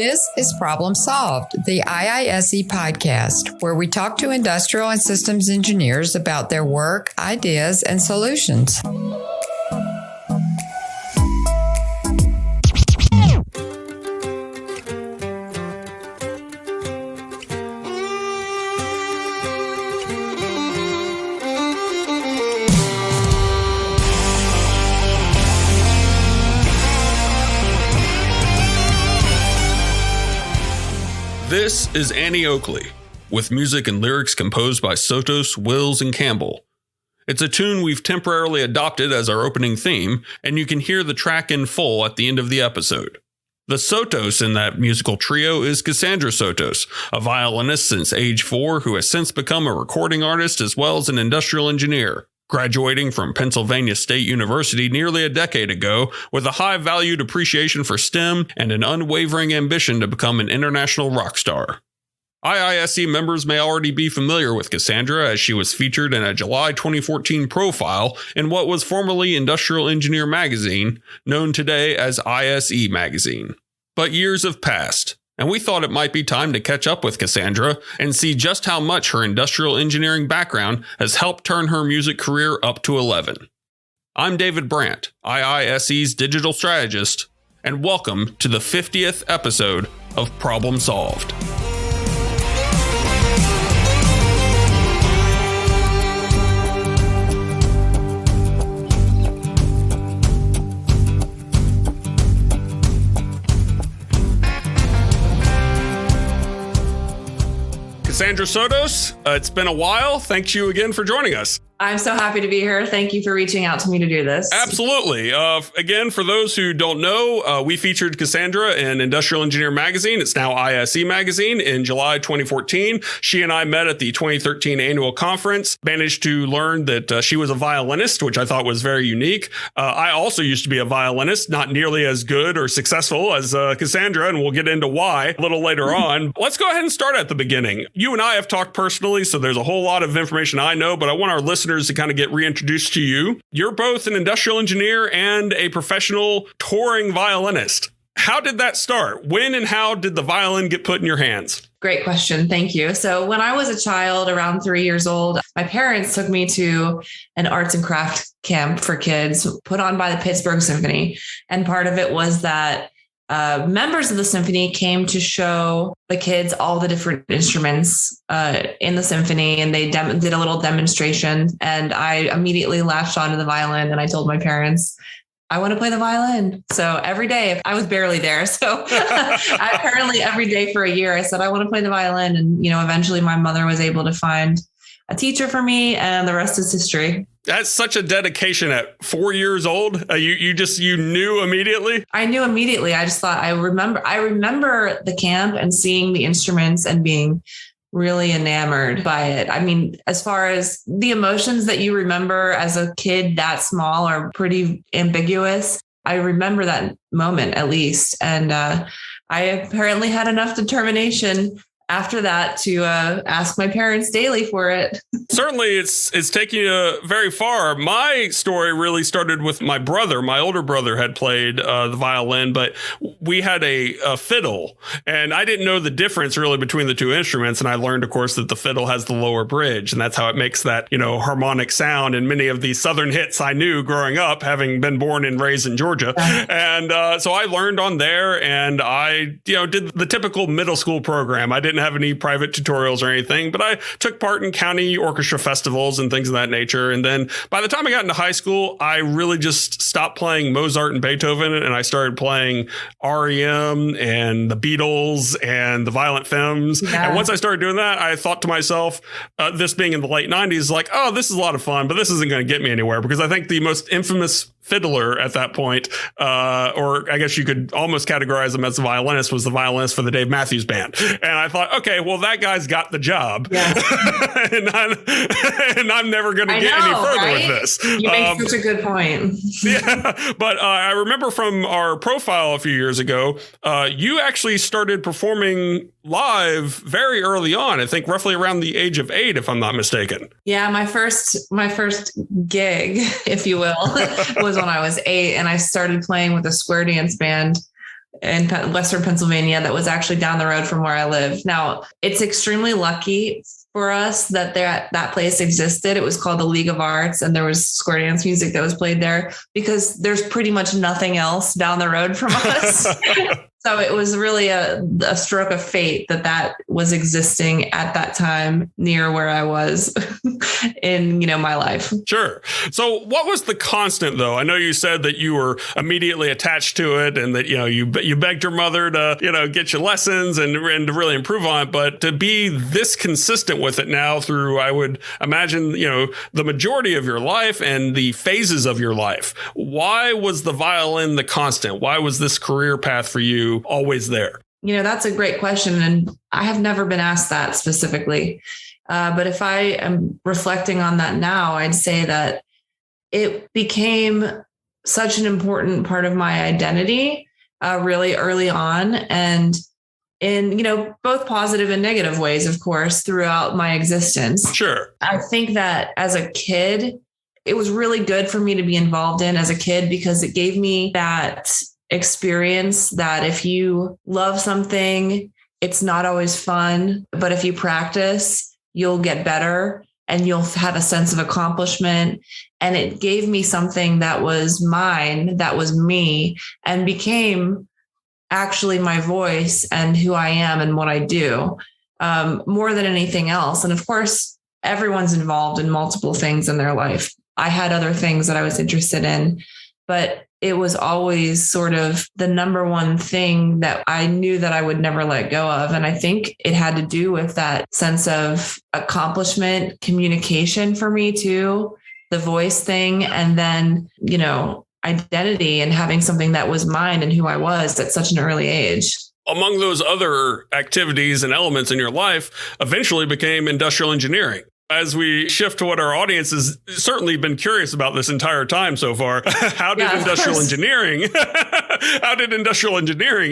This is Problem Solved, the IISE podcast, where we talk to industrial and systems engineers about their work, ideas, and solutions. This is Annie Oakley, with music and lyrics composed by Sotos, Wills, and Campbell. It's a tune we've temporarily adopted as our opening theme, and you can hear the track in full at the end of the episode. The Sotos in that musical trio is Cassandra Sotos, a violinist since age 4 who has since become a recording artist as well as an industrial engineer, graduating from Pennsylvania State University nearly a decade ago with a high-valued appreciation for STEM and an unwavering ambition to become an international rock star. IISE members may already be familiar with Cassandra as she was featured in a July 2014 profile in what was formerly Industrial Engineer magazine, known today as IISE magazine. But years have passed, and we thought it might be time to catch up with Cassandra and see just how much her industrial engineering background has helped turn her music career up to 11. I'm David Brandt, IISE's digital strategist, and welcome to the 50th episode of Problem Solved. Cassandra Sotos, it's been a while. Thank you again for joining us. I'm so happy to be here. Thank you for reaching out to me to do this. Absolutely. Again, for those who don't know, we featured Cassandra in Industrial Engineer magazine. It's now IISE magazine in July 2014. She and I met at the 2013 annual conference, managed to learn that she was a violinist, which I thought was very unique. I also used to be a violinist, not nearly as good or successful as Cassandra, and we'll get into why a little later on. Let's go ahead and start at the beginning. You and I have talked personally, so there's a whole lot of information I know, but I want our listeners to kind of get reintroduced to you. You're both an industrial engineer and a professional touring violinist. How did that start? When and how did the violin get put in your hands? Great question. Thank you. So when I was a child, around 3 years old, my parents took me to an arts and craft camp for kids put on by the Pittsburgh Symphony. And part of it was that members of the symphony came to show the kids all the different instruments in the symphony, and they did a little demonstration. And I immediately latched onto the violin, and I told my parents, I want to play the violin. So every day, I was barely there. So apparently every day for a year, I said, I want to play the violin. And, eventually my mother was able to find a teacher for me, and the rest is history. That's such a dedication at 4 years old. You knew immediately. I knew immediately. I just thought I remember the camp and seeing the instruments and being really enamored by it. I mean, as far as the emotions that you remember as a kid that small are pretty ambiguous. I remember that moment at least. And I apparently had enough determination after that to ask my parents daily for it. Certainly, it's taking you very far. My story really started with my brother. My older brother had played the violin, but we had a fiddle, and I didn't know the difference really between the two instruments. And I learned, of course, that the fiddle has the lower bridge, and that's how it makes that, harmonic sound. And many of the Southern hits I knew growing up, having been born and raised in Georgia. And so I learned on there, and I, did the typical middle school program. I didn't have any private tutorials or anything, but I took part in county orchestra festivals and things of that nature. And then by the time I got into high school, I really just stopped playing Mozart and Beethoven, and I started playing REM and the Beatles and the Violent Femmes. Yeah. And once I started doing that, I thought to myself, this being in the late 90s, like, oh, this is a lot of fun, but this isn't going to get me anywhere, because I think the most infamous fiddler at that point, or I guess you could almost categorize him as a violinist, was the violinist for the Dave Matthews Band. And I thought, okay, well, that guy's got the job. Yes. and I'm never going to get any further with this. You make such a good point. Yeah, but I remember from our profile a few years ago, you actually started performing live very early on. I think roughly around the age of 8, if I'm not mistaken. Yeah, my first gig, if you will, was when I was 8, and I started playing with a square dance band in Western Pennsylvania that was actually down the road from where I live. Now, it's extremely lucky for us that that place existed. It was called the League of Arts, and there was square dance music that was played there because there's pretty much nothing else down the road from us. So it was really a stroke of fate that was existing at that time near where I was in, my life. Sure. So what was the constant, though? I know you said that you were immediately attached to it and that, you begged your mother to, get you lessons and to really improve on it. But to be this consistent with it now through, I would imagine, the majority of your life and the phases of your life, why was the violin the constant? Why was this career path for you always there? That's a great question. And I have never been asked that specifically. But if I am reflecting on that now, I'd say that it became such an important part of my identity really early on. And in, both positive and negative ways, of course, throughout my existence. Sure. I think that as a kid, it was really good for me to be involved in as a kid because it gave me that experience that if you love something, it's not always fun, but if you practice, you'll get better and you'll have a sense of accomplishment. And it gave me something that was mine, that was me, and became actually my voice and who I am and what I do, more than anything else. And of course, everyone's involved in multiple things in their life. I had other things that I was interested in, but it was always sort of the number one thing that I knew that I would never let go of. And I think it had to do with that sense of accomplishment, communication for me too, the voice thing, and then, identity and having something that was mine and who I was at such an early age. Among those other activities and elements in your life eventually became industrial engineering. As we shift to what our audience has certainly been curious about this entire time so far, how did industrial engineering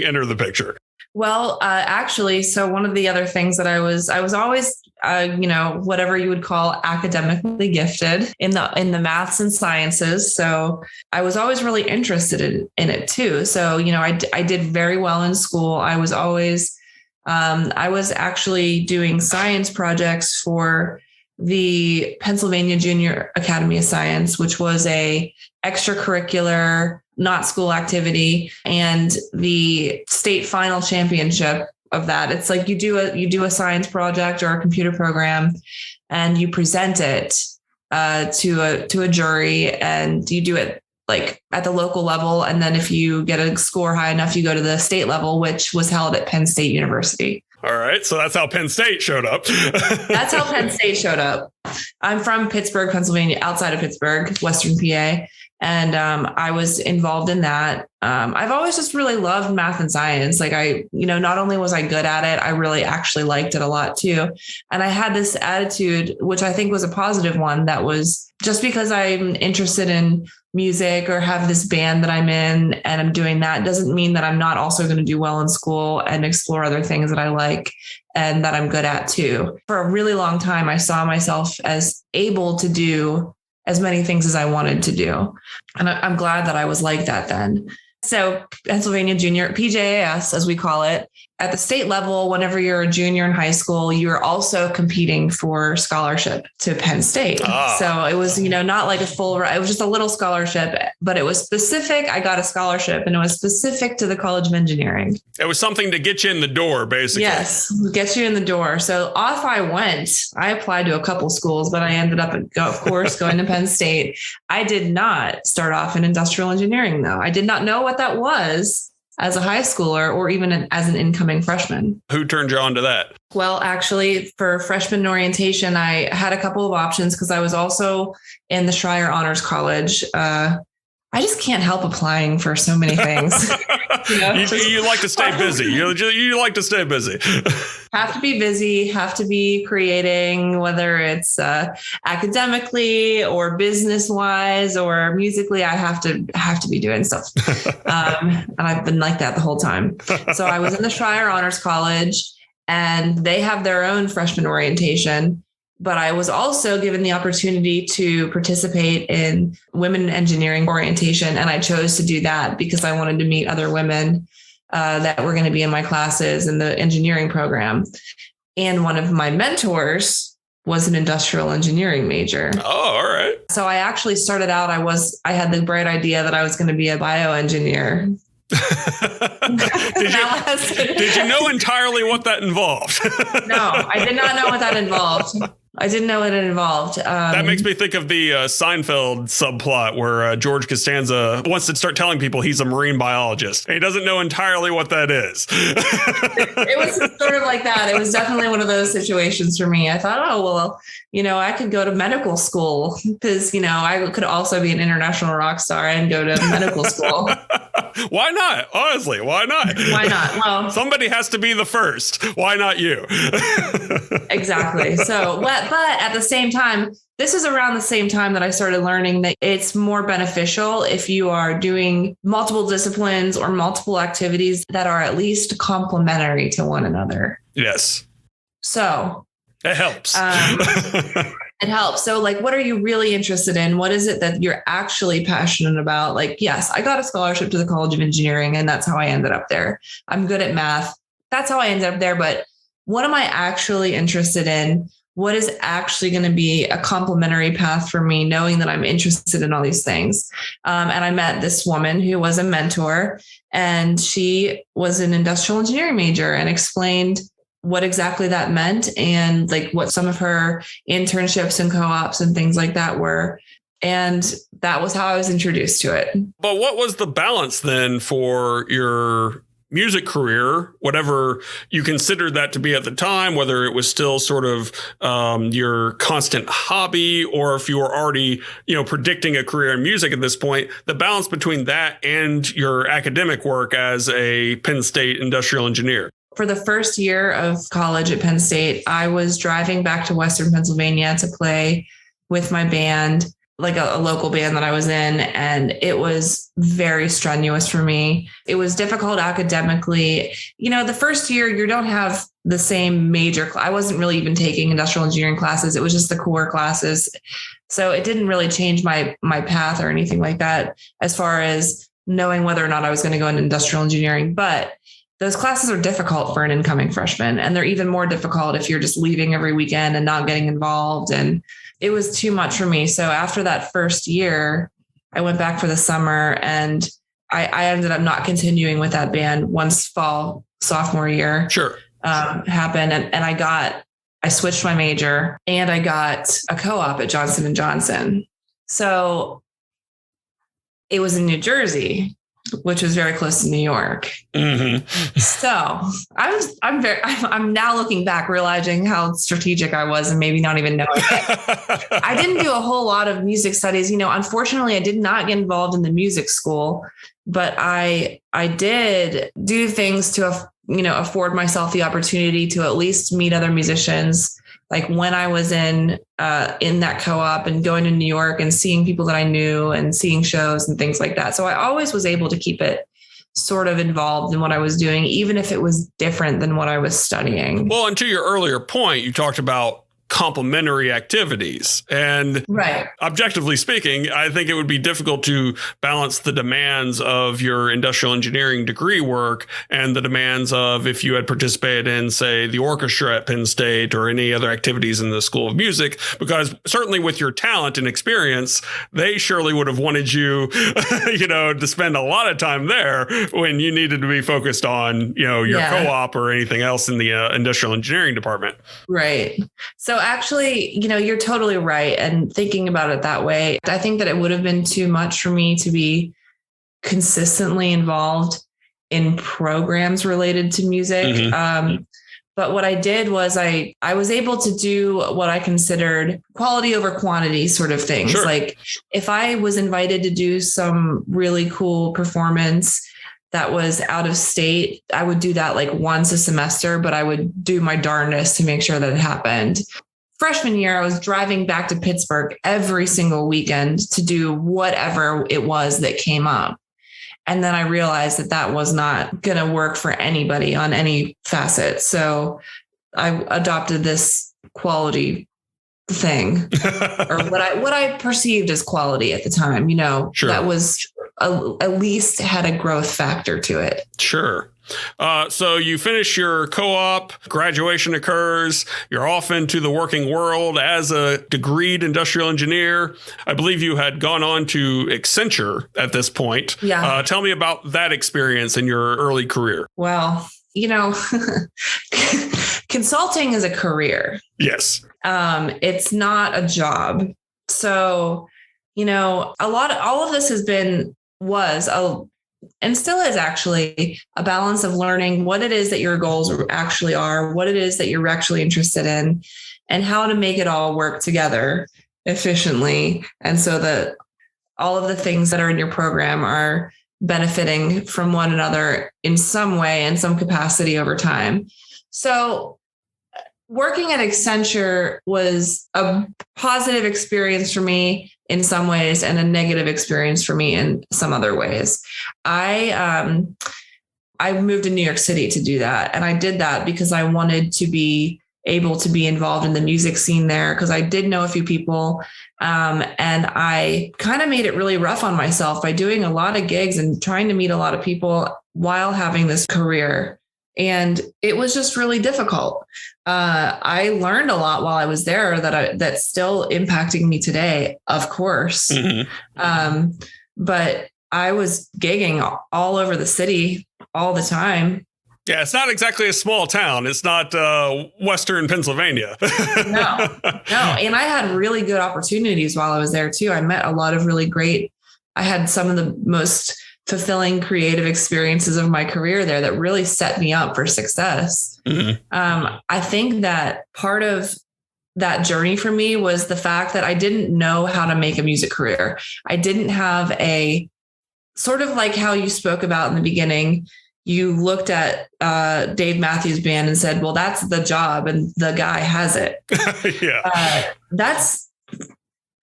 enter the picture? Well, actually, so one of the other things that I was always, whatever you would call academically gifted in the maths and sciences. So I was always really interested in it too. So, I did very well in school. I was always, I was actually doing science projects for the Pennsylvania Junior Academy of Science, which was a extracurricular, not school activity, and the state final championship of that. It's like you do a science project or a computer program, and you present it to a jury, and you do it like at the local level. And then if you get a score high enough, you go to the state level, which was held at Penn State University. All right. So that's how Penn State showed up. That's how Penn State showed up. I'm from Pittsburgh, Pennsylvania, outside of Pittsburgh, Western PA. And I was involved in that. I've always just really loved math and science. Like not only was I good at it, I really actually liked it a lot too. And I had this attitude, which I think was a positive one, that was just because I'm interested in music or have this band that I'm in and I'm doing that doesn't mean that I'm not also going to do well in school and explore other things that I like and that I'm good at too. For a really long time, I saw myself as able to do as many things as I wanted to do. And I'm glad that I was like that then. So Pennsylvania Junior, PJAS, as we call it, at the state level, whenever you're a junior in high school, you're also competing for scholarship to Penn State. So it was, not like a full, it was just a little scholarship, but it was specific. I got a scholarship and it was specific to the College of Engineering. It was something to get you in the door, basically. Yes, get you in the door. So off I went. I applied to a couple schools, but I ended up, of course, going to Penn State. I did not start off in industrial engineering, though. I did not know what that was as a high schooler or even as an incoming freshman. Who turned you on to that? Well, actually, for freshman orientation, I had a couple of options because I was also in the Schreier Honors College. I just can't help applying for so many things. You like to stay busy. You like to stay busy. Have to be busy, have to be creating, whether it's academically or business wise or musically, I have to be doing stuff. And I've been like that the whole time. So I was in the Schreier Honors College and they have their own freshman orientation. But I was also given the opportunity to participate in women in engineering orientation. And I chose to do that because I wanted to meet other women that were going to be in my classes in the engineering program. And one of my mentors was an industrial engineering major. Oh, all right. So I actually started out, I had the bright idea that I was going to be a bioengineer. Did you know entirely what that involved? No, I did not know what that involved. I didn't know what it involved. That makes me think of the Seinfeld subplot where George Costanza wants to start telling people he's a marine biologist. He doesn't know entirely what that is. It was sort of like that. It was definitely one of those situations for me. I thought, oh, well, I could go to medical school because, I could also be an international rock star and go to medical school. Why not? Honestly, why not? Why not? Well, somebody has to be the first. Why not you? Exactly. So, but at the same time, this is around the same time that I started learning that it's more beneficial if you are doing multiple disciplines or multiple activities that are at least complementary to one another. Yes. So it helps. It helps. So what are you really interested in? What is it that you're actually passionate about? Yes, I got a scholarship to the College of Engineering, and that's how I ended up there. I'm good at math. That's how I ended up there. But what am I actually interested in? What is actually going to be a complementary path for me, knowing that I'm interested in all these things? And I met this woman who was a mentor, and she was an industrial engineering major and explained what exactly that meant and what some of her internships and co-ops and things like that were. And that was how I was introduced to it. But what was the balance then for your music career, whatever you considered that to be at the time, whether it was still sort of your constant hobby or if you were already, predicting a career in music at this point, the balance between that and your academic work as a Penn State industrial engineer? For the first year of college at Penn State, I was driving back to Western Pennsylvania to play with my band, a local band that I was in. And it was very strenuous for me. It was difficult academically. The first year, you don't have the same major. I wasn't really even taking industrial engineering classes. It was just the core classes. So it didn't really change my path or anything like that as far as knowing whether or not I was going to go into industrial engineering. But those classes are difficult for an incoming freshman, and they're even more difficult if you're just leaving every weekend and not getting involved. And it was too much for me. So after that first year, I went back for the summer, and I ended up not continuing with that band once fall sophomore year happened. And I switched my major, and I got a co-op at Johnson & Johnson. So it was in New Jersey, which was very close to New York. Mm-hmm. So I'm now looking back, realizing how strategic I was and maybe not even knowing it. I didn't do a whole lot of music studies. Unfortunately, I did not get involved in the music school, but I did do things to, afford myself the opportunity to at least meet other musicians. When I was in that co-op and going to New York and seeing people that I knew and seeing shows and things like that. So I always was able to keep it sort of involved in what I was doing, even if it was different than what I was studying. Well, and to your earlier point, you talked about complementary activities. And objectively speaking, I think it would be difficult to balance the demands of your industrial engineering degree work and the demands of if you had participated in, say, the orchestra at Penn State or any other activities in the School of Music, because certainly with your talent and experience, they surely would have wanted you, to spend a lot of time there when you needed to be focused on, your co-op or anything else in the industrial engineering department. Right. So actually, you're totally right. And thinking about it that way, I think that it would have been too much for me to be consistently involved in programs related to music. Mm-hmm. But what I did was I was able to do what I considered quality over quantity sort of things. Sure. If I was invited to do some really cool performance that was out of state, I would do that once a semester, but I would do my darndest to make sure that it happened. Freshman year, I was driving back to Pittsburgh every single weekend to do whatever it was that came up. And then I realized that was not going to work for anybody on any facet. So I adopted this quality thing or what I perceived as quality at the time, Sure. That was at least had a growth factor to it. Sure. So you finish your co-op, graduation occurs, you're off into the working world as a degreed industrial engineer. I believe you had gone on to Accenture at this point. Yeah. Tell me about that experience in your early career. Well, consulting is a career. Yes. It's not a job. So, all of this and still is actually a balance of learning what it is that your goals actually are, what it is that you're actually interested in, and how to make it all work together efficiently. And so that all of the things that are in your program are benefiting from one another in some way, in some capacity over time. So working at Accenture was a positive experience for me in some ways and a negative experience for me in some other ways. I moved to New York City to do that. And I did that because I wanted to be able to be involved in the music scene there because I did know a few people. And I kind of made it really rough on myself by doing a lot of gigs and trying to meet a lot of people while having this career. And it was just really difficult. I learned a lot while I was there that's still impacting me today, of course. Mm-hmm. But I was gigging all over the city all the time. Yeah, it's not exactly a small town. It's not Western Pennsylvania. No. And I had really good opportunities while I was there too. I met a lot of I had some of the most fulfilling creative experiences of my career there that really set me up for success. Mm-hmm. I think that part of that journey for me was the fact that I didn't know how to make a music career. I didn't have a sort of like how you spoke about in the beginning. You looked at Dave Matthews Band and said, well, that's the job and the guy has it. Yeah. That's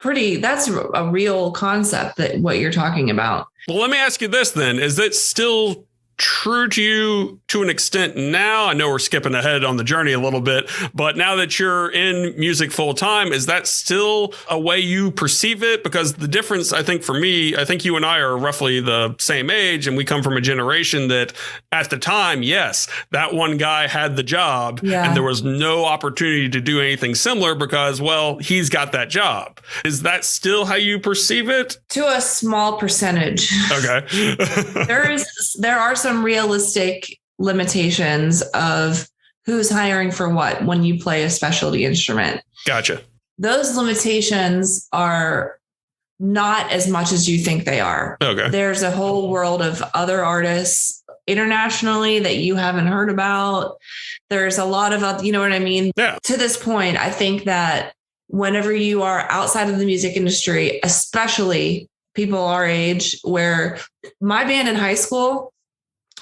a real concept that what you're talking about. Well, let me ask you this then. Is it still true to you to an extent now? I know we're skipping ahead on the journey a little bit, but now that you're in music full time, is that still a way you perceive it? Because the difference, I think for me, I think you and I are roughly the same age and we come from a generation that at the time, yes, that one guy had the job and there was no opportunity to do anything similar because, well, he's got that job. Is that still how you perceive it? To a small percentage. Okay. There are some realistic limitations of who's hiring for what when you play a specialty instrument. Gotcha. Those limitations are not as much as you think they are. Okay. There's a whole world of other artists internationally that you haven't heard about. There's a lot of, you know what I mean? Yeah. To this point, I think that whenever you are outside of the music industry, especially people our age, where my band in high school,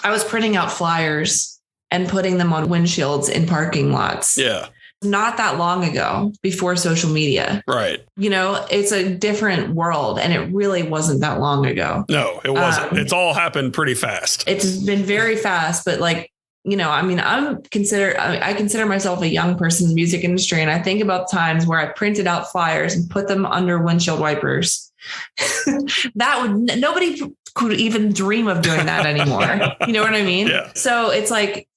I was printing out flyers and putting them on windshields in parking lots. Yeah. Not that long ago, before social media. Right. It's a different world and it really wasn't that long ago. No, it wasn't. It's all happened pretty fast. It's been very fast, but I consider myself a young person in the music industry. And I think about times where I printed out flyers and put them under windshield wipers. Nobody could even dream of doing that anymore. You know what I mean? Yeah. So it's like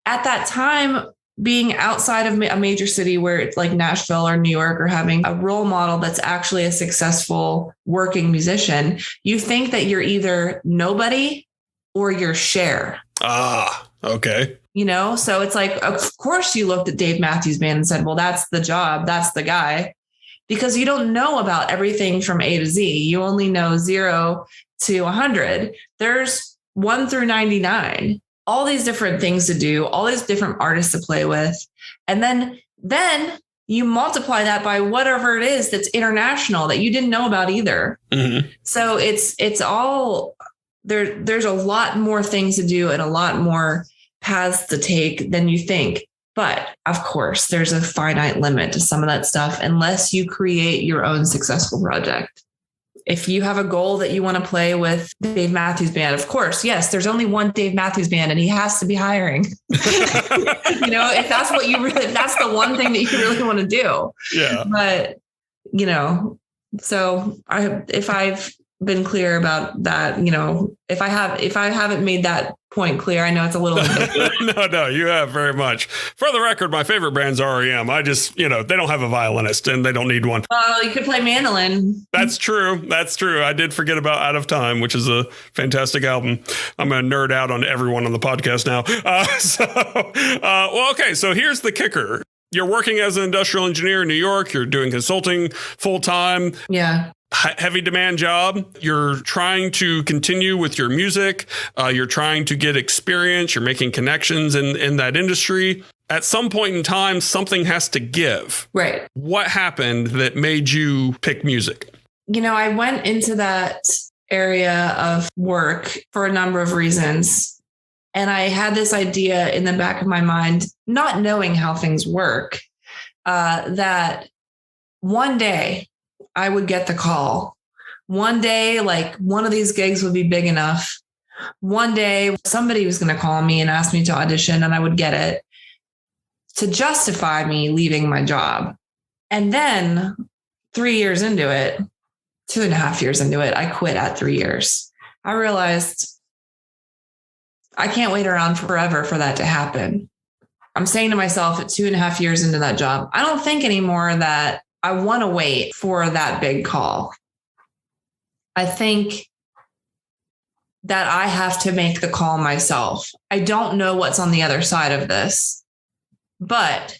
at that time, being outside of a major city where it's like Nashville or New York, or having a role model that's actually a successful working musician, you think that you're either nobody or you're Cher. Ah, okay. So it's like, of course you looked at Dave Matthews Band and said, well, that's the job. That's the guy. Because you don't know about everything from A to Z. You only know 0 to 100. There's 1 through 99, all these different things to do, all these different artists to play with. And then you multiply that by whatever it is that's international that you didn't know about either. Mm-hmm. So it's all there. There's a lot more things to do and a lot more paths to take than you think. But of course, there's a finite limit to some of that stuff unless you create your own successful project. If you have a goal that you want to play with Dave Matthews Band, of course, yes, there's only one Dave Matthews Band and he has to be hiring. If that's what if that's the one thing that you really want to do. Yeah. But, so if I've been clear about that. If I haven't made that point clear, I know it's a little No, you have very much. For the record, my favorite band's REM. I just, they don't have a violinist and they don't need one. Well, you could play mandolin. That's true. I did forget about Out of Time, which is a fantastic album. I'm going to nerd out on everyone on the podcast now. Okay. So here's the kicker. You're working as an industrial engineer in New York. You're doing consulting full time. Yeah. Heavy demand job. You're trying to continue with your music. You're trying to get experience. You're making connections in that industry. At some point in time, something has to give. Right. What happened that made you pick music? I went into that area of work for a number of reasons. And I had this idea in the back of my mind, not knowing how things work, that one day I would get the call. One day, like one of these gigs would be big enough. One day somebody was going to call me and ask me to audition and I would get it to justify me leaving my job. And then 3 years into it, 2.5 years into it, I quit at 3 years. I realized I can't wait around forever for that to happen. I'm saying to myself at 2.5 years into that job, I don't think anymore that I want to wait for that big call. I think that I have to make the call myself. I don't know what's on the other side of this, but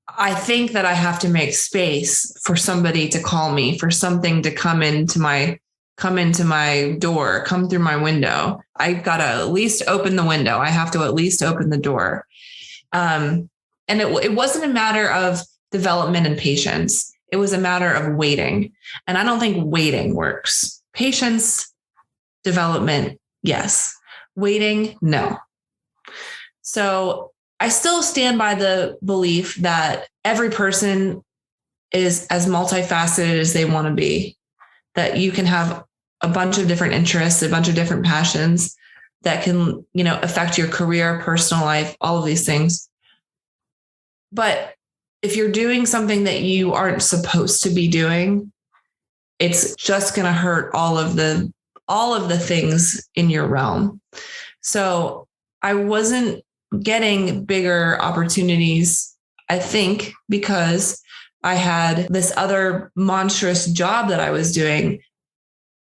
I think that I have to make space for somebody to call me, for something to come into my door, come through my window. I got to at least open the window. I have to at least open the door. And it wasn't a matter of development and patience. It was a matter of waiting. And I don't think waiting works. Patience, development, yes. Waiting, no. So I still stand by the belief that every person is as multifaceted as they want to be, that you can have a bunch of different interests, a bunch of different passions that can, affect your career, personal life, all of these things. But if you're doing something that you aren't supposed to be doing, it's just going to hurt all of the things in your realm. So I wasn't getting bigger opportunities, I think, because I had this other monstrous job that I was doing.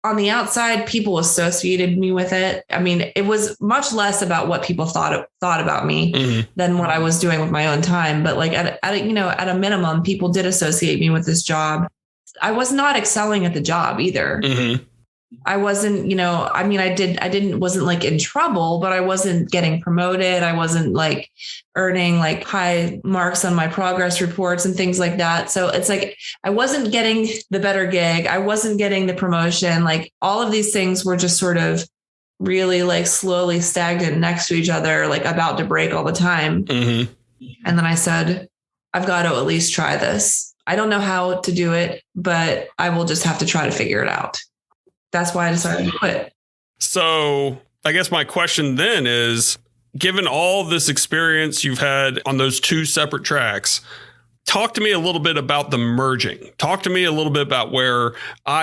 On the outside, people associated me with it. I mean, it was much less about what people thought about me than what I was doing with my own time. But like at a minimum, people did associate me with this job. I was not excelling at the job either. Mm-hmm. I wasn't, wasn't like in trouble, but I wasn't getting promoted. I wasn't like earning like high marks on my progress reports and things like that. So it's like, I wasn't getting the better gig. I wasn't getting the promotion. Like all of these things were just sort of really like slowly stagnant next to each other, like about to break all the time. Mm-hmm. And then I said, I've got to at least try this. I don't know how to do it, but I will just have to try to figure it out. That's why I decided to quit. So I guess my question then is, given all this experience you've had on those two separate tracks, talk to me a little bit about the merging. Talk to me a little bit about where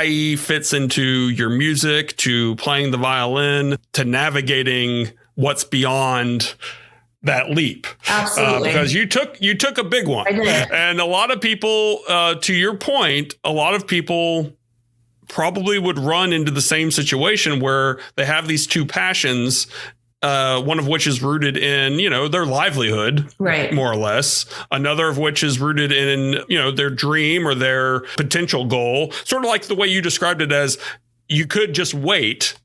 IE fits into your music, to playing the violin, to navigating what's beyond that leap. Absolutely. Because you took a big one. I did. And a lot of people, to your point, a lot of people probably would run into the same situation where they have these two passions, one of which is rooted in, their livelihood, right, more or less. Another of which is rooted in, their dream or their potential goal. Sort of like the way you described it, as you could just wait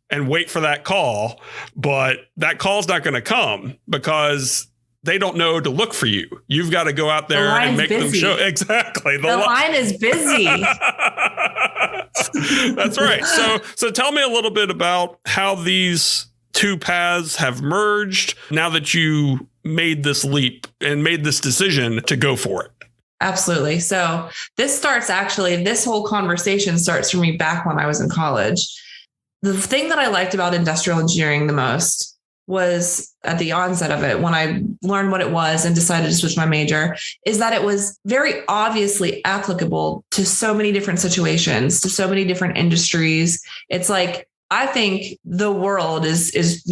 for that call, but that call's not going to come because they don't know to look for you. You've got to go out there and make them show. Exactly. The line is busy. That's right. So tell me a little bit about how these two paths have merged now that you made this leap and made this decision to go for it. Absolutely. So this whole conversation starts for me back when I was in college. The thing that I liked about industrial engineering the most was at the onset of it, when I learned what it was and decided to switch my major, is that it was very obviously applicable to so many different situations, to so many different industries. It's like, I think the world is,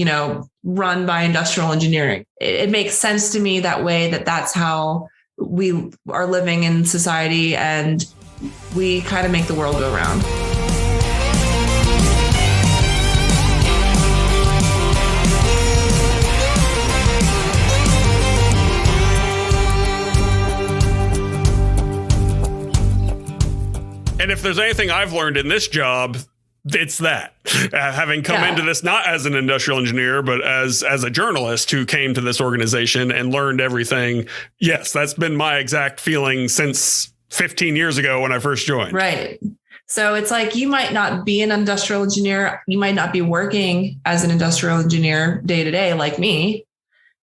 run by industrial engineering. It makes sense to me that way, that's how we are living in society, and we kind of make the world go round. And if there's anything I've learned in this job, it's that having come into this not as an industrial engineer, but as a journalist who came to this organization and learned everything. Yes, that's been my exact feeling since 15 years ago when I first joined. Right. So it's like, you might not be an industrial engineer. You might not be working as an industrial engineer day to day like me,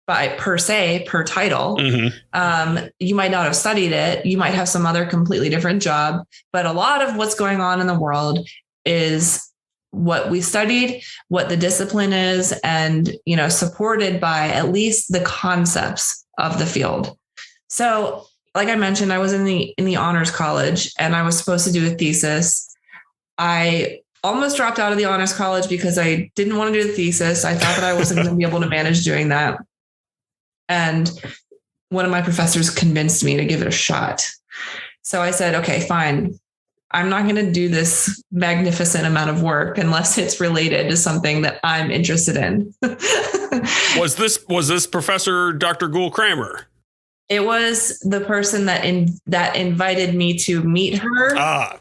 per title. Mm-hmm. You might not have studied it. You might have some other completely different job, but a lot of what's going on in the world is what we studied, what the discipline is, and, supported by at least the concepts of the field. So like I mentioned, I was in the honors college, and I was supposed to do a thesis. I almost dropped out of the honors college because I didn't want to do the thesis. I thought that I wasn't going to be able to manage doing that. And one of my professors convinced me to give it a shot. So I said, okay, fine. I'm not going to do this magnificent amount of work unless it's related to something that I'm interested in. Was this Professor Dr. Gould Kramer? It was the person that invited me to meet her. Ah,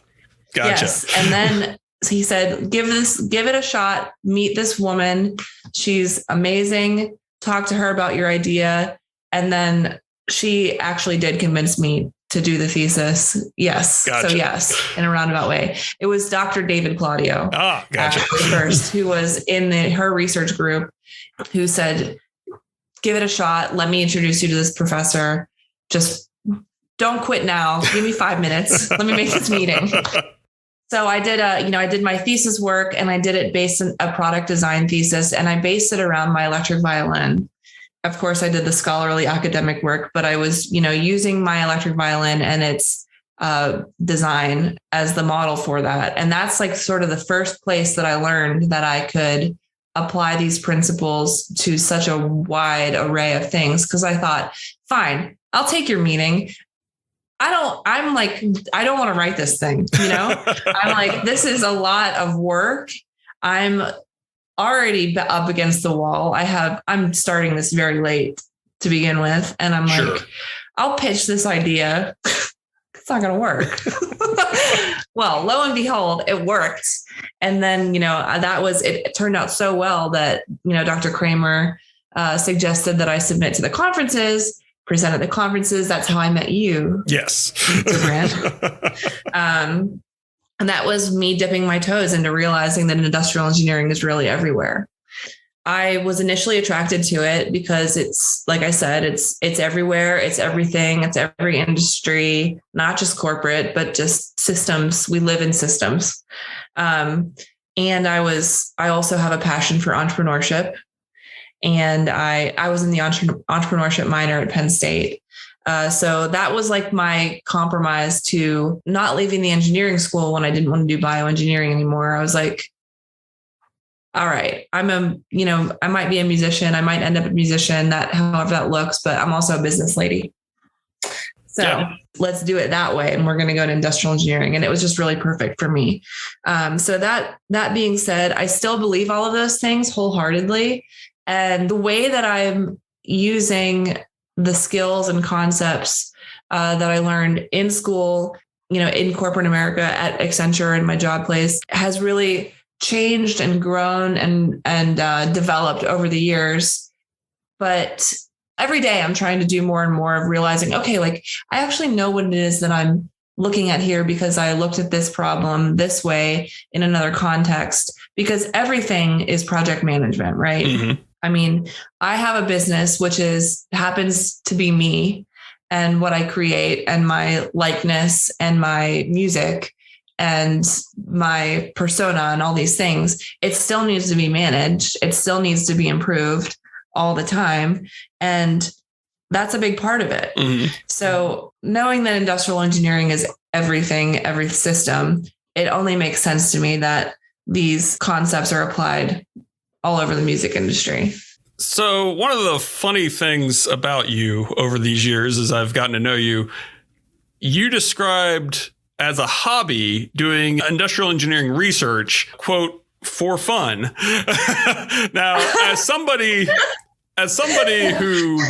gotcha. Yes. And then he said, give it a shot. Meet this woman. She's amazing. Talk to her about your idea. And then she actually did convince me to do the thesis. Yes. Gotcha. So yes, in a roundabout way. It was Dr. David Claudio. Ah, gotcha. First, who was in her research group, who said, give it a shot. Let me introduce you to this professor. Just don't quit now. Give me 5 minutes. Let me make this meeting. So I did I did my thesis work, and I did it based on a product design thesis, and I based it around my electric violin. Of course, I did the scholarly academic work, but I was, using my electric violin and its design as the model for that. And that's like sort of the first place that I learned that I could apply these principles to such a wide array of things. Because I thought, fine, I'll take your meeting. I don't want to write this thing, I'm like, this is a lot of work. I'm already up against the wall. I'm starting this very late to begin with. And I'm like, I'll pitch this idea. It's not going to work. Well, lo and behold, it worked. And then, it turned out so well that, Dr. Kramer suggested that I submit to the conferences, present at the conferences. That's how I met you. Yes. Mr. Brandt. And that was me dipping my toes into realizing that industrial engineering is really everywhere. I was initially attracted to it because it's, like I said, it's everywhere. It's everything. It's every industry, not just corporate, but just systems. We live in systems. And I also have a passion for entrepreneurship. And I was in the entrepreneurship minor at Penn State. So that was like my compromise to not leaving the engineering school when I didn't want to do bioengineering anymore. I was like, all right, I might be a musician. I might end up a musician, however that looks, but I'm also a business lady. So let's do it that way. And we're going to go to industrial engineering. And it was just really perfect for me. So that being said, I still believe all of those things wholeheartedly. And the way that I'm using the skills and concepts that I learned in school, in corporate America at Accenture and my job place has really changed and grown and developed over the years. But every day I'm trying to do more and more of realizing, okay, like I actually know what it is that I'm looking at here because I looked at this problem this way in another context, because everything is project management, right? Mm-hmm. I mean, I have a business, which happens to be me and what I create and my likeness and my music. and my persona and all these things, it still needs to be managed. It still needs to be improved all the time. And that's a big part of it. Mm-hmm. So knowing that industrial engineering is everything, every system, it only makes sense to me that these concepts are applied all over the music industry. So one of the funny things about you over these years, as I've gotten to know you, you described as a hobby doing industrial engineering research, quote, for fun. Now, as somebody who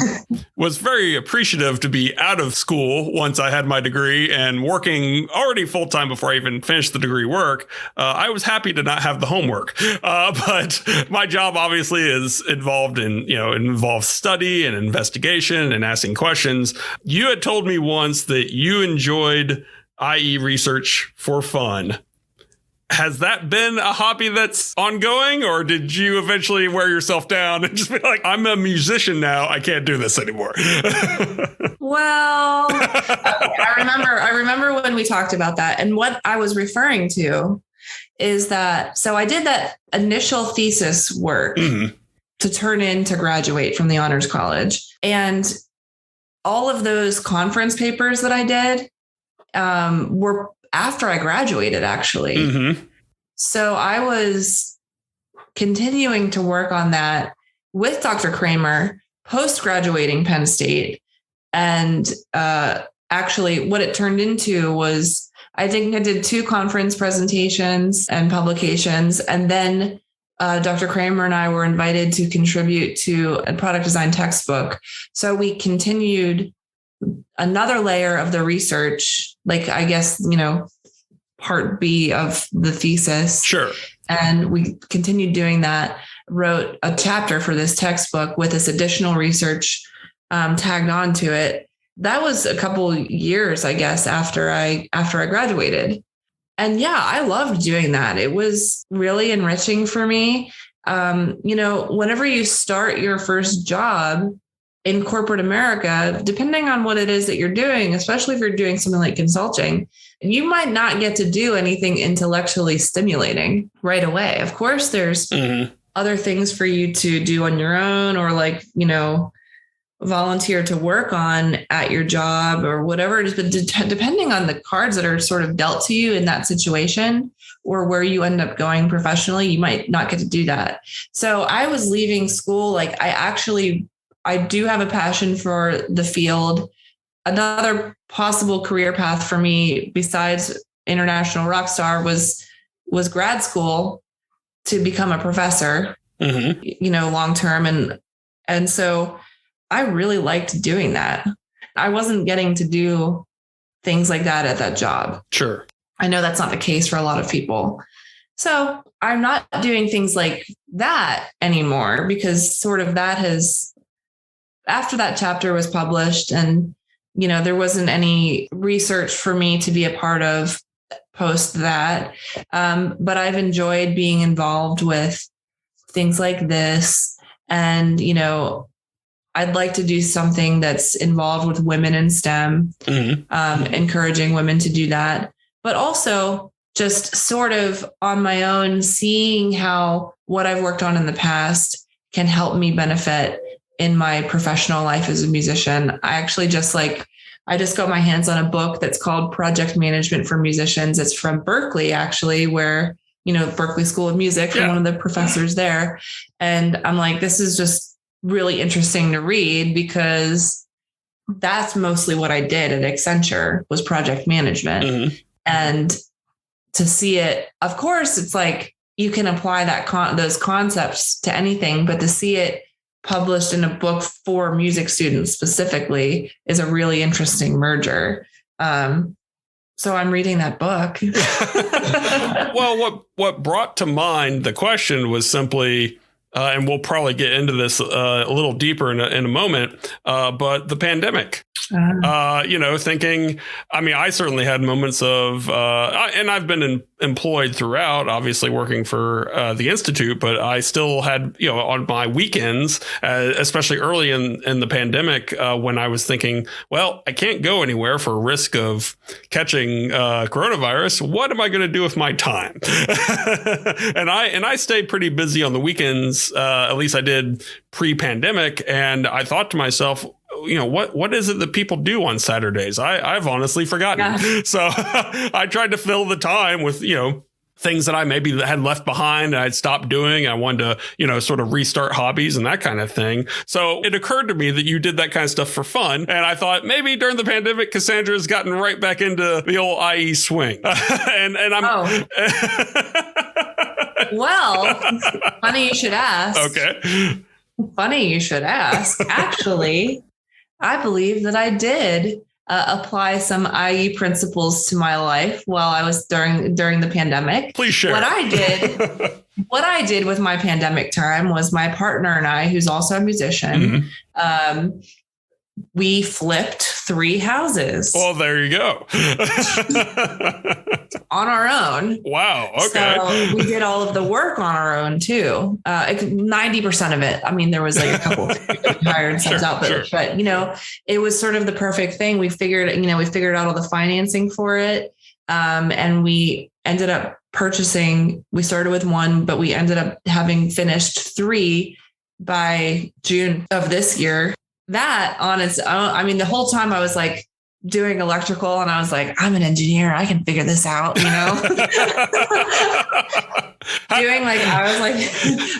was very appreciative to be out of school once I had my degree and working already full time before I even finished the degree work, I was happy to not have the homework. But my job obviously is involves study and investigation and asking questions. You had told me once that you enjoyed IE research for fun. Has that been a hobby that's ongoing, or did you eventually wear yourself down and just be like, I'm a musician now, I can't do this anymore? Well, I remember when we talked about that, and what I was referring to is that, so I did that initial thesis work to turn in to graduate from the honors college. And all of those conference papers that I did were after I graduated, actually. Mm-hmm. So I was continuing to work on that with Dr. Kramer, post-graduating Penn State. And actually what it turned into was, I think I did 2 conference presentations and publications. And then Dr. Kramer and I were invited to contribute to a product design textbook. So we continued another layer of the research, like, I guess, part B of the thesis. Sure. And we continued doing that, wrote a chapter for this textbook with this additional research tagged onto it. That was a couple years, I guess, after I graduated. And yeah, I loved doing that. It was really enriching for me. Whenever you start your first job in corporate America, depending on what it is that you're doing, especially if you're doing something like consulting, you might not get to do anything intellectually stimulating right away. Of course, there's other things for you to do on your own, or volunteer to work on at your job or whatever it is. But depending on the cards that are sort of dealt to you in that situation, or where you end up going professionally, you might not get to do that. So I was leaving school. I do have a passion for the field. Another possible career path for me besides international rock star was grad school to become a professor, long term. And so I really liked doing that. I wasn't getting to do things like that at that job. Sure. I know that's not the case for a lot of people. So I'm not doing things like that anymore, because sort of that has, after that chapter was published and, there wasn't any research for me to be a part of post that. But I've enjoyed being involved with things like this. And, I'd like to do something that's involved with women in STEM, encouraging women to do that, but also just sort of on my own, seeing how what I've worked on in the past can help me benefit in my professional life as a musician. I actually just got my hands on a book that's called Project Management for Musicians. It's from Berkeley, actually, where, Berkeley School of Music, from one of the professors there. And I'm like, this is just really interesting to read, because that's mostly what I did at Accenture, was project management. And to see it, of course, it's like you can apply those concepts to anything, but to see it published in a book for music students specifically is a really interesting merger. So I'm reading that book. Well, what brought to mind the question was simply, and we'll probably get into this a little deeper in a moment, but the pandemic. Thinking, I mean, I certainly had moments of, and I've been employed throughout, obviously working for the Institute, but I still had, on my weekends, especially early in the pandemic, when I was thinking, well, I can't go anywhere for risk of catching coronavirus. What am I going to do with my time? and I stayed pretty busy on the weekends. At least I did pre-pandemic. And I thought to myself, what is it that people do on Saturdays? I've honestly forgotten. Yeah. So I tried to fill the time with, things that I maybe had left behind and I'd stopped doing. I wanted to, sort of restart hobbies and that kind of thing. So it occurred to me that you did that kind of stuff for fun. And I thought maybe during the pandemic, Cassandra's gotten right back into the old IE swing. and I'm... Oh. Well, funny you should ask. Okay. Funny you should ask. Actually, I believe that I did apply some IE principles to my life while I was during the pandemic. Please share. What I did with my pandemic time was my partner and I, who's also a musician, we flipped 3 houses. Well, there you go. On our own. Wow. Okay. So we did all of the work on our own too. 90% of it. I mean, there was like a couple hired subs out there, but it was sort of the perfect thing. We figured out all the financing for it. And we ended up purchasing, we started with 1, but we ended up having finished 3 by June of this year. That on its own, I mean, the whole time I was like doing electrical and I was like, I'm an engineer. I can figure this out, Doing I was like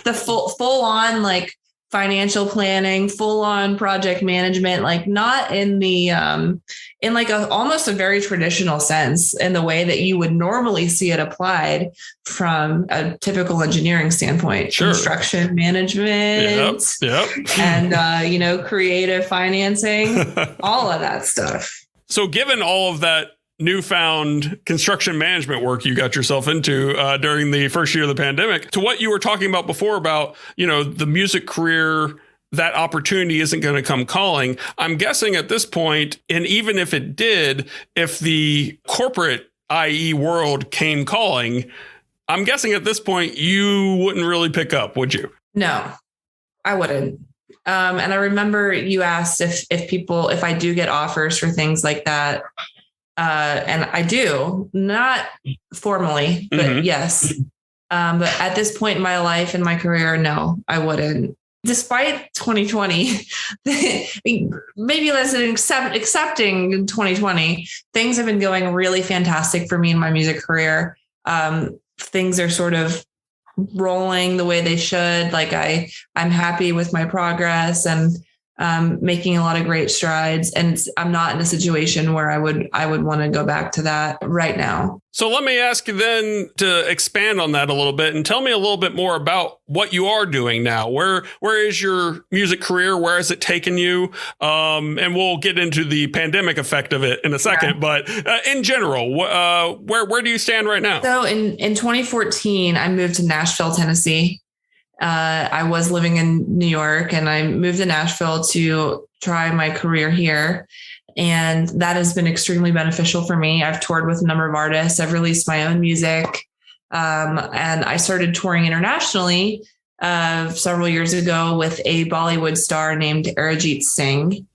the full on like financial planning, full on project management, like not in the, in like almost a very traditional sense in the way that you would normally see it applied from a typical engineering standpoint, construction management, and, creative financing, all of that stuff. So given all of that newfound construction management work you got yourself into during the first year of the pandemic, to what you were talking about before about, the music career, that opportunity isn't going to come calling. I'm guessing at this point, and even if it did, if the corporate IE world came calling, I'm guessing at this point you wouldn't really pick up, would you? No, I wouldn't. And I remember you asked if I do get offers for things like that. And I do, not formally, but yes. But at this point in my life and my career, no, I wouldn't. Despite 2020, maybe less than accepting 2020, things have been going really fantastic for me in my music career. Things are sort of rolling the way they should. Like I'm happy with my progress and making a lot of great strides. And I'm not in a situation where I would want to go back to that right now. So let me ask you then to expand on that a little bit and tell me a little bit more about what you are doing now. Where is your music career? Where has it taken you? And we'll get into the pandemic effect of it in a second. Yeah. But in general, where do you stand right now? So in 2014, I moved to Nashville, Tennessee. I was living in New York and I moved to Nashville to try my career here. And that has been extremely beneficial for me. I've toured with a number of artists. I've released my own music. And I started touring internationally several years ago with a Bollywood star named Arijit Singh.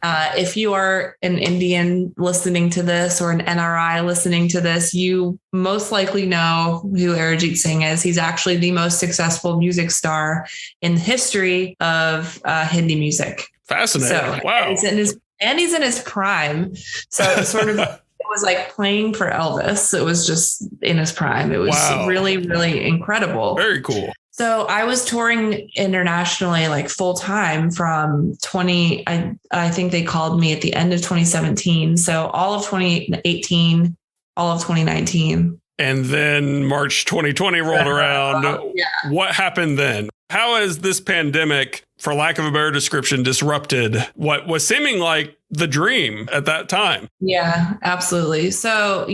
If you are an Indian listening to this or an NRI listening to this, you most likely know who Arijit Singh is. He's actually the most successful music star in the history of Hindi music. Fascinating. So, wow. He's in his prime. So it sort of, it was like playing for Elvis. It was just in his prime. It was really, really incredible. Very cool. So I was touring internationally, like full time from I think they called me at the end of 2017. So all of 2018, all of 2019. And then March 2020 rolled around. What happened then? How has this pandemic, for lack of a better description, disrupted what was seeming like the dream at that time? Yeah, absolutely. So,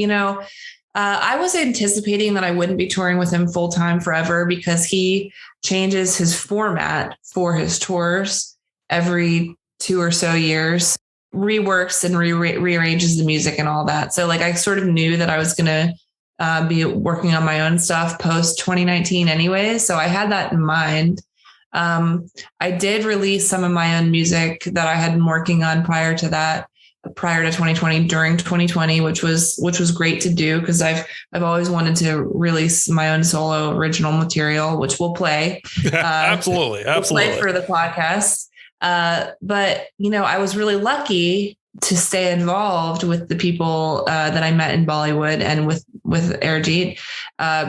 I was anticipating that I wouldn't be touring with him full time forever because he changes his format for his tours every 2 or so years, reworks and rearranges the music and all that. So like I sort of knew that I was going to be working on my own stuff post 2019 anyway. So I had that in mind. I did release some of my own music that I had been working on prior to 2020 during 2020, which was great to do because I've always wanted to release my own solo original material, which we'll play. Absolutely. We'll play for the podcast. But I was really lucky to stay involved with the people that I met in Bollywood and with Airjeet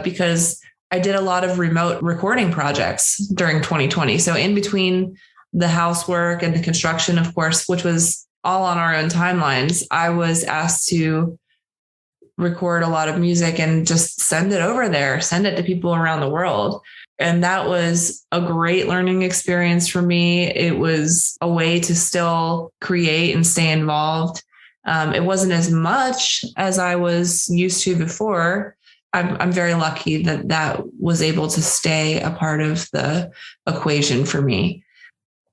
because I did a lot of remote recording projects during 2020. So in between the housework and the construction, of course, which was all on our own timelines, I was asked to record a lot of music and just send it over there, send it to people around the world. And that was a great learning experience for me. It was a way to still create and stay involved. It wasn't as much as I was used to before. I'm very lucky that was able to stay a part of the equation for me.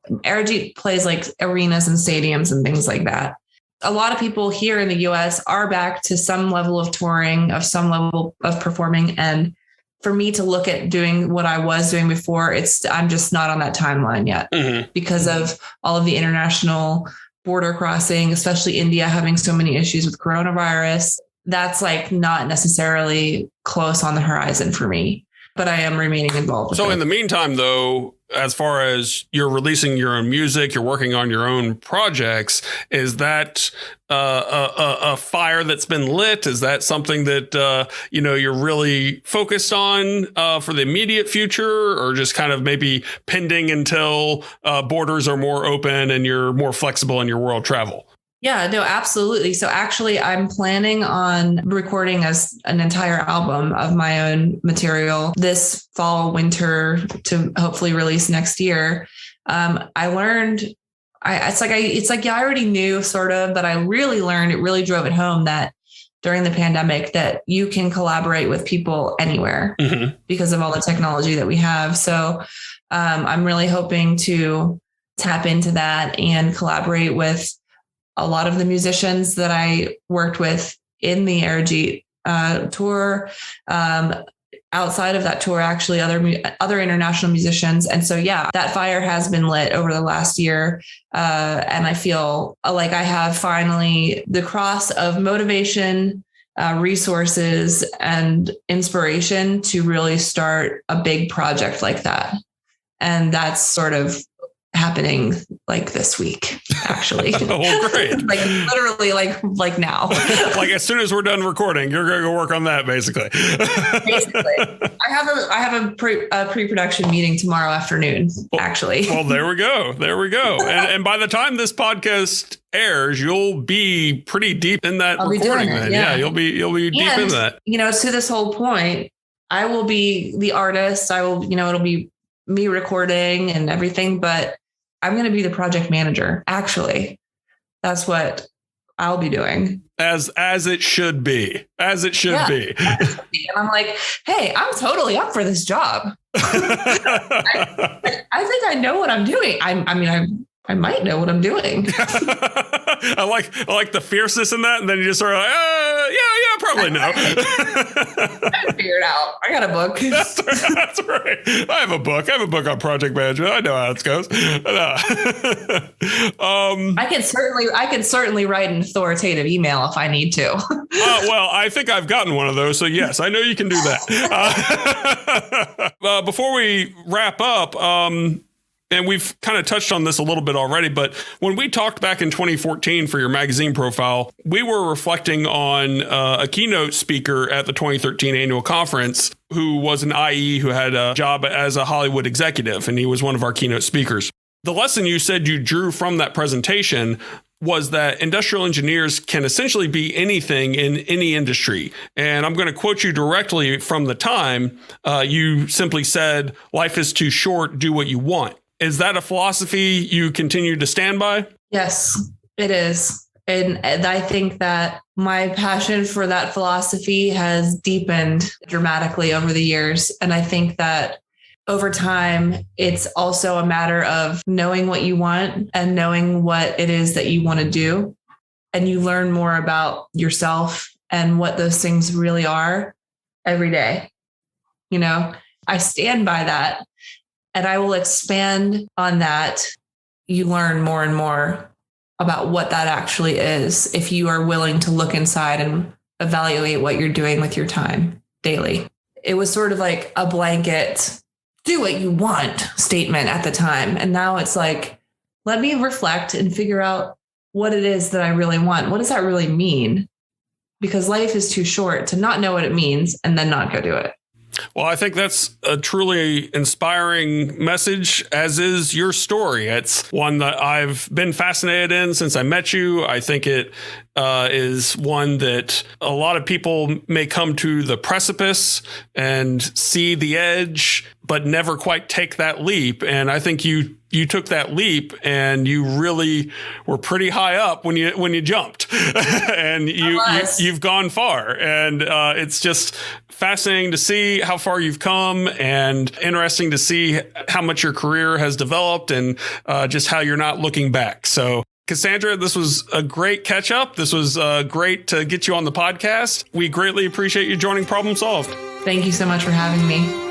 Airjeet plays like arenas and stadiums and things like that. A lot of people here in the US are back to some level of touring, of some level of performing. And for me to look at doing what I was doing before, I'm just not on that timeline yet because of all of the international border crossing, especially India having so many issues with coronavirus. That's like not necessarily close on the horizon for me, but I am remaining involved. So in the meantime, though, as far as you're releasing your own music, you're working on your own projects, is that a fire that's been lit? Is that something that, you're really focused on for the immediate future, or just kind of maybe pending until borders are more open and you're more flexible in your world travel? Yeah, no, absolutely. So actually, I'm planning on recording as an entire album of my own material this fall, winter to hopefully release next year. I learned, it's like I already knew sort of, but I really learned, it really drove it home that during the pandemic that you can collaborate with people anywhere because of all the technology that we have. So I'm really hoping to tap into that and collaborate with a lot of the musicians that I worked with in the Airjeet tour, outside of that tour, actually other international musicians. And so, yeah, that fire has been lit over the last year. And I feel like I have finally the cross of motivation, resources, and inspiration to really start a big project like that. And that's sort of happening like this week, actually. Oh, great. Like literally like now. Like as soon as we're done recording, you're going to go work on that basically. Basically. I have a pre-production meeting tomorrow afternoon, actually. Well, there we go. And by the time this podcast airs, you'll be pretty deep in that recording then. Yeah, you'll be deep in that. To this whole point, I will be the artist. I will, it'll be me recording and everything, but I'm going to be the project manager. Actually, that's what I'll be doing. As it should be. Be. And I'm like, hey, I'm totally up for this job. I think I know what I'm doing. I might know what I'm doing. I like the fierceness in that. And then you just sort of like, yeah, probably no. I figure it out. I got a book. That's right. I have a book on project management. I know how it goes. I can certainly write an authoritative email if I need to. Well, I think I've gotten one of those. So yes, I know you can do that. Before we wrap up, and we've kind of touched on this a little bit already, but when we talked back in 2014 for your magazine profile, we were reflecting on a keynote speaker at the 2013 annual conference who was an IE who had a job as a Hollywood executive, and he was one of our keynote speakers. The lesson you said you drew from that presentation was that industrial engineers can essentially be anything in any industry. And I'm going to quote you directly from the time. You simply said, "Life is too short, do what you want." Is that a philosophy you continue to stand by? Yes, it is. And I think that my passion for that philosophy has deepened dramatically over the years. And I think that over time, it's also a matter of knowing what you want and knowing what it is that you want to do. And you learn more about yourself and what those things really are every day. You know, I stand by that and I will expand on that. You learn more and more about what that actually is if you are willing to look inside and evaluate what you're doing with your time daily. It was sort of like a blanket, do what you want statement at the time. And now it's like, let me reflect and figure out what it is that I really want. What does that really mean? Because life is too short to not know what it means and then not go do it. Well, I think that's a truly inspiring message, as is your story. It's one that I've been fascinated in since I met you. I think it is one that a lot of people may come to the precipice and see the edge, but never quite take that leap. And I think you took that leap and you really were pretty high up when you jumped and you've gone far. And it's just fascinating to see how far you've come and interesting to see how much your career has developed and just how you're not looking back. So Cassandra, this was a great catch up. This was great to get you on the podcast. We greatly appreciate you joining Problem Solved. Thank you so much for having me.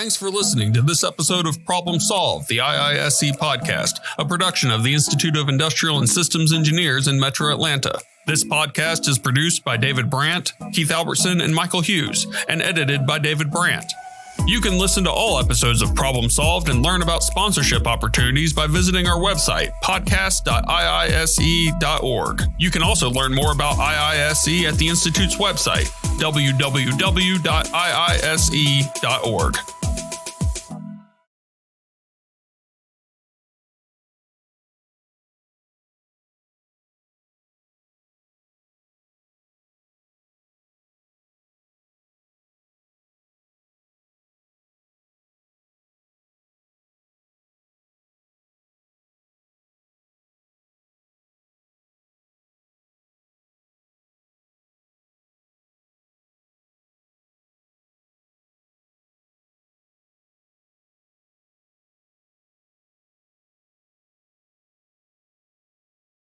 Thanks for listening to this episode of Problem Solved, the IISE podcast, a production of the Institute of Industrial and Systems Engineers in Metro Atlanta. This podcast is produced by David Brandt, Keith Albertson, and Michael Hughes, and edited by David Brandt. You can listen to all episodes of Problem Solved and learn about sponsorship opportunities by visiting our website, podcast.iise.org. You can also learn more about IISE at the Institute's website, www.iise.org.